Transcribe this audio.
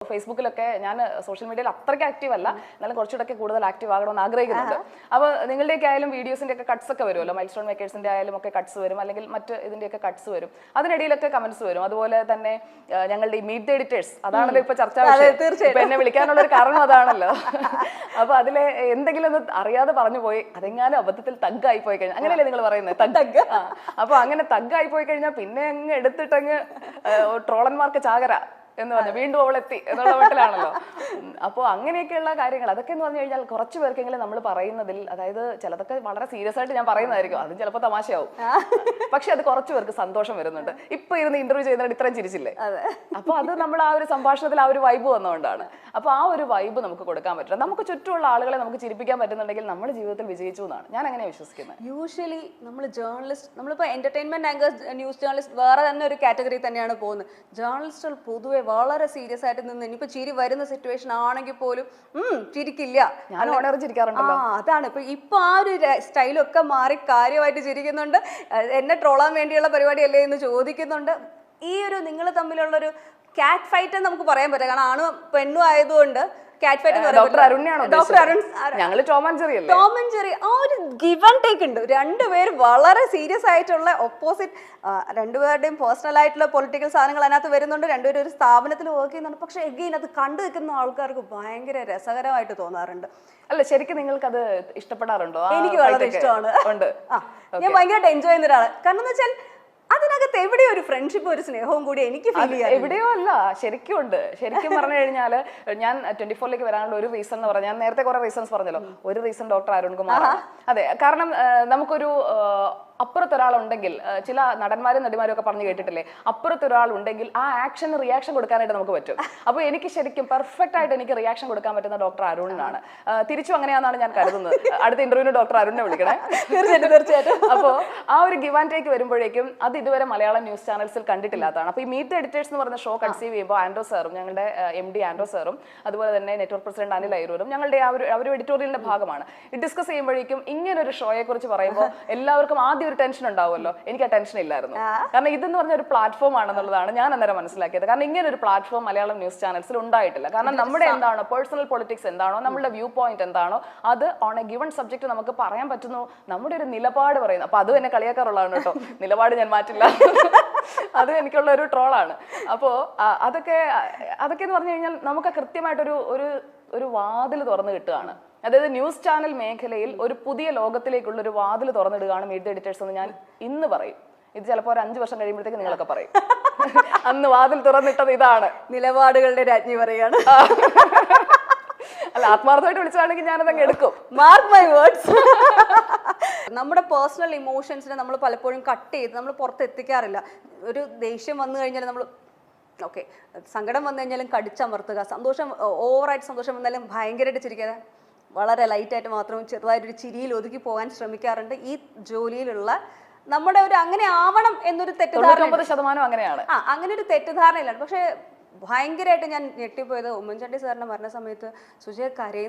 ഫേസ്ബുക്കിലൊക്കെ ഞാൻ സോഷ്യൽ മീഡിയയിൽ അത്രയ്ക്ക് ആക്റ്റീവ് അല്ല, എന്നാലും കുറച്ചുകൂടെ കൂടുതൽ ആക്റ്റീവ് ആകണമെന്ന് ആഗ്രഹിക്കുന്നുണ്ട്. അപ്പോൾ നിങ്ങളുടെയൊക്കെ ആയാലും വീഡിയോസിന്റെ ഒക്കെ കട്ട്സ് ഒക്കെ വരുമല്ലോ, മൈൽ സ്റ്റോൺ മേക്കേഴ്സിന്റെ ആയാലും ഒക്കെ കട്ട്സ് വരും, അല്ലെങ്കിൽ മറ്റ് ഇതിന്റെയൊക്കെ കട്ട്സ് വരും, അതിനിടയിലൊക്കെ കമന്റ്സ് വരും. അതുപോലെ തന്നെ ഞങ്ങളുടെ ഈ മീറ്റ് ദ എഡിറ്റേഴ്സ്, അതാണല്ലോ ഇപ്പൊ ചർച്ചാ വിഷയം. ഇപ്പൊ എന്നെ വിളിക്കാനുള്ള ഒരു കാരണം അതാണല്ലോ. അപ്പൊ അതിലെ എന്തെങ്കിലും ഒന്ന് അറിയാതെ പറഞ്ഞു പോയി, അതെങ്ങാനും അബദ്ധത്തിൽ തഗ്ഗായി പോയി കഴിഞ്ഞാൽ, അങ്ങനെയല്ലേ നിങ്ങൾ പറയുന്നത്, തഗ്ഗ്. അപ്പൊ അങ്ങനെ തഗ്ഗായി പോയി കഴിഞ്ഞാൽ പിന്നെ അങ്ങ് എടുത്തിട്ടങ്ങ് ട്രോളന്മാർക്ക് ചാകര എന്ന് പറഞ്ഞു വീണ്ടും അവളെത്തി എന്നുള്ള മട്ടിലാണല്ലോ. അപ്പോൾ അങ്ങനെയൊക്കെയുള്ള കാര്യങ്ങൾ അതൊക്കെ എന്ന് പറഞ്ഞു കഴിഞ്ഞാൽ കുറച്ച് പേർക്കെങ്കിലും നമ്മൾ പറയുന്നതിൽ, അതായത് ചിലതൊക്കെ വളരെ സീരിയസ് ആയിട്ട് ഞാൻ പറയുന്നതായിരിക്കും, അതും ചിലപ്പോൾ തമാശയാവും, പക്ഷെ അത് കുറച്ച് പേർക്ക് സന്തോഷം വരുന്നുണ്ട്. ഇപ്പൊ ഇരുന്ന് ഇന്റർവ്യൂ ചെയ്യുന്നതിന് ഇത്രയും ചിരിച്ചില്ലേ, അപ്പൊ അത് നമ്മൾ ആ ഒരു സംഭാഷണത്തിൽ ആ ഒരു വൈബ് വന്നുകൊണ്ടാണ്. അപ്പൊ ആ ഒരു വൈബ് നമുക്ക് കൊടുക്കാൻ പറ്റില്ല. നമുക്ക് ചുറ്റുമുള്ള ആളുകളെ നമുക്ക് ചിരിപ്പിക്കാൻ പറ്റുന്നുണ്ടെങ്കിൽ നമ്മുടെ ജീവിതത്തിൽ വിജയിച്ചു എന്നാണ് ഞാൻ അങ്ങനെ വിശ്വസിക്കുന്നത്. യൂഷ്വലി നമ്മൾ ജേർണലിസ്റ്റ്, നമ്മളിപ്പോൾ എന്റർടൈൻമെന്റ് ആങ്കർ, ന്യൂസ് ജേർണലിസ്റ്റ് വേറെ തന്നെ ഒരു കാറ്റഗറി തന്നെയാണ് പോകുന്നത്. ജേർണലിസ്റ്റുകൾ പൊതുവെ വളരെ സീരിയസ് ആയിട്ട് നിന്ന് ഇനിയിപ്പോ ചിരി വരുന്ന സിറ്റുവേഷൻ ആണെങ്കിൽ പോലും ചിരിക്കില്ല. അതാണ് ഇപ്പൊ ആ ഒരു സ്റ്റൈലൊക്കെ മാറി കാര്യമായിട്ട് ചിരിക്കുന്നുണ്ട്. എന്നെ ട്രോളാൻ വേണ്ടിയുള്ള പരിപാടിയല്ലേ എന്ന് ചോദിക്കുന്നുണ്ട്. ഈ ഒരു നിങ്ങൾ തമ്മിലുള്ളൊരു കാറ്റ് ഫൈറ്റ് എന്ന് നമുക്ക് പറയാൻ പറ്റില്ല, കാരണം ആണും പെണ്ണും ആയതുകൊണ്ട് കാറ്റ് ഫൈറ്റ്. ഡോക്ടർ അരുൺ, ഞങ്ങൾ ടോം ആൻഡ് ജെറി ആ ഒരു ഗിവ് ആൻഡ് ടേക്ക് ഉണ്ട്. രണ്ടുപേരും വളരെ സീരിയസ് ആയിട്ടുള്ള ഓപ്പോസിറ്റ്, രണ്ടുപേരുടെയും പേഴ്സണൽ ആയിട്ടുള്ള പൊളിറ്റിക്കൽ സാധനങ്ങൾ അതിനകത്ത് വരുന്നുണ്ട്. രണ്ടുപേരും ഒരു സ്ഥാപനത്തിൽ വർക്ക് ചെയ്യുന്നുണ്ട്. പക്ഷെ എഗെയിൻ അത് കണ്ടു നിൽക്കുന്ന ആൾക്കാർക്ക് ഭയങ്കര രസകരമായിട്ട് തോന്നാറുണ്ട്. അല്ല, ശരിക്കും നിങ്ങൾക്ക് അത് ഇഷ്ടപ്പെടാറുണ്ടോ? എനിക്ക് വളരെ ഇഷ്ടമാണ്. ഞാൻ ഭയങ്കരമായിട്ട് എൻജോയ് ചെയ്യുന്ന ഒരാള്. കാരണം എന്ന് വെച്ചാൽ അതിനകത്ത് എവിടെയോ ഒരു ഫ്രണ്ട്ഷിപ്പ്, ഒരു സ്നേഹവും കൂടി എനിക്ക് ഫീൽ ചെയ്യാം. എവിടെയോ അല്ല, ശരിക്കും ഉണ്ട്. ശരിക്കും പറഞ്ഞു കഴിഞ്ഞാൽ ഞാൻ 24ലേക്ക് വരാനുള്ള ഒരു റീസൺ എന്ന് പറഞ്ഞാൽ, ഞാൻ നേരത്തെ കുറെ റീസൺസ് പറഞ്ഞല്ലോ, ഒരു റീസൺ ഡോക്ടർ അരുൺകുമാർ. അതെ, കാരണം നമുക്കൊരു അപ്പുറത്തൊരാളുണ്ടെങ്കിൽ, ചില നടന്മാരും നടിമാരും ഒക്കെ പറഞ്ഞു കേട്ടിട്ടില്ലേ, അപ്പുറത്തൊരാൾ ഉണ്ടെങ്കിൽ ആ ആക്ഷന് റിയാക്ഷൻ കൊടുക്കാനായിട്ട് നമുക്ക് പറ്റും. അപ്പോൾ എനിക്ക് ശരിക്കും പെർഫെക്റ്റ് ആയിട്ട് എനിക്ക് റിയാക്ഷൻ കൊടുക്കാൻ പറ്റുന്ന ഡോക്ടർ അരുണിനാണ്. തിരിച്ചും അങ്ങനെയാണെന്നാണ് ഞാൻ കരുതുന്നത്. അടുത്ത ഇന്റർവ്യൂവിന് ഡോക്ടർ അരുണിനെ വിളിക്കണേ. തീർച്ചയായിട്ടും. അപ്പോൾ ആ ഒരു ഗിവ് ആൻഡ് ടേക്ക് വരുമ്പോഴേക്കും അത് ഇതുവരെ മലയാളം ന്യൂസ് ചാനൽസിൽ കണ്ടിട്ടില്ലാത്തതാണ്. അപ്പോൾ ഈ മീറ്റ് ദ എഡിറ്റേഴ്സ് എന്ന് പറഞ്ഞ ഷോ കൺസീവ് ചെയ്യുമ്പോൾ ആൻഡ്രോ സാറും, ഞങ്ങളുടെ MD ആൻഡ്രോ സാറും, അതുപോലെ തന്നെ നെറ്റ്വർക്ക് പ്രസിഡന്റ് അനിൽ അയ്യൂരും ഞങ്ങളുടെ ആ ഒരു എഡിറ്റോറിയലിന്റെ ഭാഗമാണ്. ഇത് ഡിസ്കസ് ചെയ്യുമ്പോഴേക്കും ഇങ്ങനൊരു ഷോയെ കുറിച്ച് പറയുമ്പോൾ എല്ലാവർക്കും ആദ്യം ഒരു ടെൻഷൻ ഉണ്ടാവുമല്ലോ. എനിക്ക് ആ ടെൻഷൻ ഇല്ലായിരുന്നു, കാരണം ഇതെന്ന് പറഞ്ഞ ഒരു പ്ലാറ്റ്ഫോം ആണെന്നുള്ളതാണ് ഞാൻ അന്നേരം മനസ്സിലാക്കിയത്. കാരണം ഇങ്ങനെ ഒരു പ്ലാറ്റ്ഫോം മലയാളം ന്യൂസ് ചാനൽസിൽ ഉണ്ടായിട്ടില്ല. കാരണം നമ്മുടെ എന്താണോ പേഴ്സണൽ പൊളിറ്റിക്സ് എന്താണോ, നമ്മുടെ വ്യൂ പോയിന്റ് എന്താണോ, അത് ഓൺ എ ഗിവൺ സബ്ജക്ട് നമുക്ക് പറയാൻ പറ്റുന്നു, നമ്മുടെ ഒരു നിലപാട് പറയുന്നു. അപ്പൊ അതും എന്നെ കളിയാക്കാറുള്ളതാണ് കേട്ടോ, നിലപാട് ഞാൻ മാറ്റില്ല, അത് എനിക്കുള്ള ഒരു ട്രോളാണ്. അപ്പോ അതൊക്കെ എന്ന് പറഞ്ഞു കഴിഞ്ഞാൽ നമുക്ക് കൃത്യമായിട്ടൊരു ഒരു വാതിൽ തുറന്നു കിട്ടുകയാണ്. അതായത് ന്യൂസ് ചാനൽ മേഖലയിൽ ഒരു പുതിയ ലോകത്തിലേക്കുള്ള ഒരു വാതിൽ തുറന്നിടുകയാണ് മീറ്റ് ദ എഡിറ്റേഴ്സ് എന്ന് ഞാൻ ഇന്ന് പറയും. ഇത് ചിലപ്പോൾ ഒരു 5 വർഷം കഴിയുമ്പോഴത്തേക്ക് നിങ്ങളൊക്കെ പറയും അന്ന് വാതിൽ തുറന്നിട്ടത് ഇതാണ്. നിലപാടുകളുടെ രാജ്ഞി പറയാണ്. അല്ല, ആത്മാർത്ഥമായിട്ട് വിളിച്ചാണെങ്കിൽ ഞാനതങ്ങ് എടുക്കും. Mark my words. നമ്മുടെ പേഴ്സണൽ ഇമോഷൻസിനെ നമ്മൾ പലപ്പോഴും കട്ട് ചെയ്ത് നമ്മൾ പുറത്തെത്തിക്കാറില്ല. ഒരു ദേഷ്യം വന്നു കഴിഞ്ഞാൽ നമ്മൾ ഓക്കെ, സങ്കടം വന്നു കഴിഞ്ഞാലും കടിച്ചമർത്തുക, സന്തോഷം ഓവറായിട്ട് സന്തോഷം വന്നാലും ഭയങ്കരമായിട്ട് ചിരിക്കാതെ വളരെ ലൈറ്റായിട്ട് മാത്രം ചെറുതായിട്ടൊരു ചിരിയിൽ ഒതുക്കി പോകാൻ ശ്രമിക്കാറുണ്ട്. ഈ ജോലിയിലുള്ള നമ്മുടെ ഒരു അങ്ങനെ ആവണം എന്നൊരു തെറ്റിദ്ധാരണ അങ്ങനെയാണ്. അങ്ങനെ ഒരു തെറ്റിദ്ധാരണയിലാണ്. പക്ഷെ ഭയങ്കരമായിട്ട് ഞാൻ ഞെട്ടിപ്പോയത് ഉമ്മൻചാണ്ടി സാറിനെ മരണ സമയത്ത് സുജയ കരയുന്ന